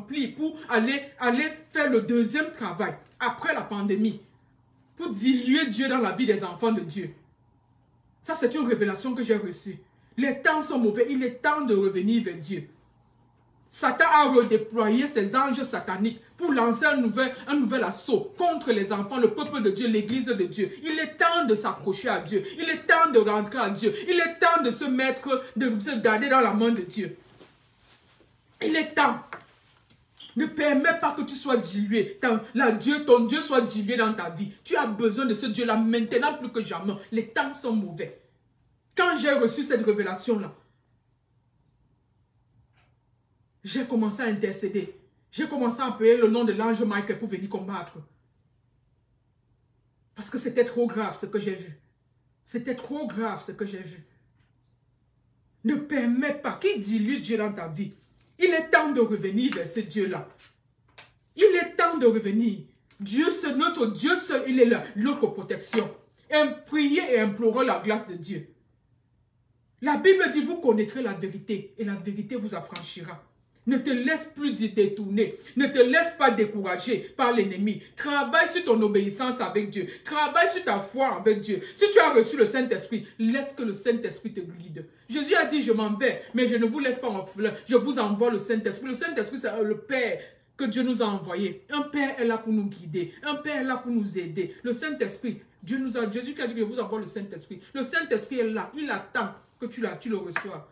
remplir pour aller faire le deuxième travail après la pandémie, pour diluer Dieu dans la vie des enfants de Dieu. Ça, c'est une révélation que j'ai reçue. Les temps sont mauvais, il est temps de revenir vers Dieu. Satan a redéployé ses anges sataniques pour lancer un nouvel assaut contre les enfants, le peuple de Dieu, l'église de Dieu. Il est temps de s'accrocher à Dieu. Il est temps de rentrer à Dieu. Il est temps de se mettre, de se garder dans la main de Dieu. Il est temps. Ne permets pas que tu sois dilué. Ton Dieu soit dilué dans ta vie. Tu as besoin de ce Dieu-là maintenant plus que jamais. Les temps sont mauvais. Quand j'ai reçu cette révélation-là, j'ai commencé à intercéder. J'ai commencé à appeler le nom de l'ange Michael pour venir combattre. Parce que c'était trop grave ce que j'ai vu. C'était trop grave ce que j'ai vu. Ne permets pas qu'il dilue Dieu dans ta vie. Il est temps de revenir vers ce Dieu-là. Il est temps de revenir. Dieu seul, notre Dieu seul, il est là, notre protection. Et priez et implorez la grâce de Dieu. La Bible dit, vous connaîtrez la vérité et la vérité vous affranchira. Ne te laisse plus détourner. Ne te laisse pas décourager par l'ennemi. Travaille sur ton obéissance avec Dieu. Travaille sur ta foi avec Dieu. Si tu as reçu le Saint-Esprit, laisse que le Saint-Esprit te guide. Jésus a dit, je m'en vais, mais je ne vous laisse pas orphelin. Je vous envoie le Saint-Esprit. Le Saint-Esprit, c'est le Père que Dieu nous a envoyé. Un Père est là pour nous guider. Un Père est là pour nous aider. Le Saint-Esprit, Jésus qui a dit que je vous envoie le Saint-Esprit. Le Saint-Esprit est là. Il attend que tu le reçois.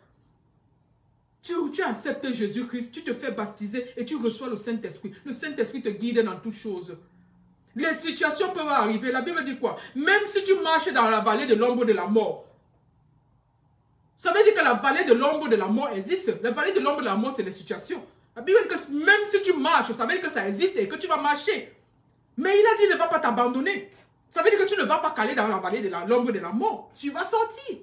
Tu acceptes Jésus-Christ, tu te fais baptiser et tu reçois le Saint-Esprit. Le Saint-Esprit te guide dans toutes choses. Les situations peuvent arriver. La Bible dit quoi? Même si tu marches dans la vallée de l'ombre de la mort. Ça veut dire que la vallée de l'ombre de la mort existe. La vallée de l'ombre de la mort, c'est les situations. La Bible dit que même si tu marches, ça veut dire que ça existe et que tu vas marcher. Mais il a dit, il ne va pas t'abandonner. Ça veut dire que tu ne vas pas caler dans la vallée de l'ombre de la mort. Tu vas sortir.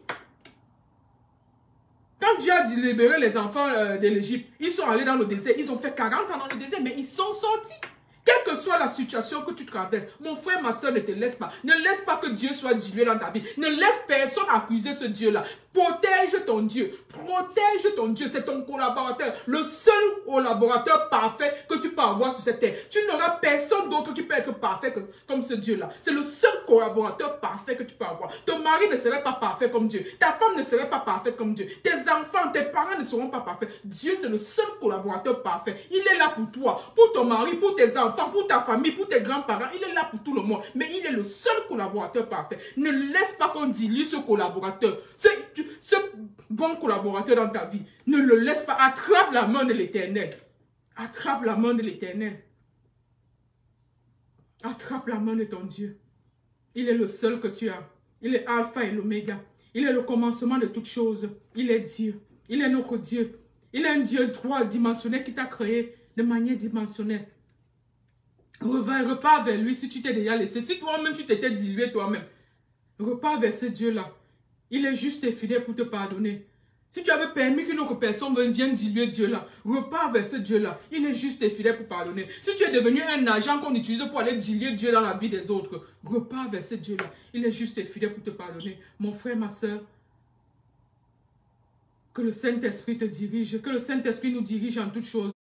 Quand Dieu a libéré les enfants de l'Égypte, ils sont allés dans le désert. Ils ont fait 40 ans dans le désert, mais ils sont sortis. Quelle que soit la situation que tu traverses, mon frère, ma soeur, ne te laisse pas. Ne laisse pas que Dieu soit dilué dans ta vie. Ne laisse personne accuser ce Dieu-là. Protège ton Dieu. Protège ton Dieu. C'est ton collaborateur. Le seul collaborateur parfait que tu peux avoir sur cette terre. Tu n'auras personne d'autre qui peut être parfait comme ce Dieu-là. C'est le seul collaborateur parfait que tu peux avoir. Ton mari ne serait pas parfait comme Dieu. Ta femme ne serait pas parfaite comme Dieu. Tes enfants, tes parents ne seront pas parfaits. Dieu, c'est le seul collaborateur parfait. Il est là pour toi, pour ton mari, pour tes enfants, pour ta famille, pour tes grands-parents. Il est là pour tout le monde. Mais il est le seul collaborateur parfait. Ne laisse pas qu'on dilue ce collaborateur. Ce bon collaborateur dans ta vie. Ne le laisse pas. Attrape la main de l'Éternel. Attrape la main de l'Éternel. Attrape la main de ton Dieu. Il est le seul que tu as. Il est Alpha et l'Oméga. Il est le commencement de toutes choses. Il est Dieu. Il est notre Dieu. Il est un Dieu droit, dimensionnel qui t'a créé de manière dimensionnelle. Repars vers lui si tu t'es déjà laissé. Si toi-même tu t'étais dilué toi-même. Repars vers ce Dieu-là. Il est juste et fidèle pour te pardonner. Si tu avais permis qu'une autre personne vienne diluer Dieu-là, repars vers ce Dieu-là. Il est juste et fidèle pour pardonner. Si tu es devenu un agent qu'on utilise pour aller diluer Dieu dans la vie des autres, repars vers ce Dieu-là. Il est juste et fidèle pour te pardonner. Mon frère, ma soeur, que le Saint-Esprit te dirige, que le Saint-Esprit nous dirige en toutes choses.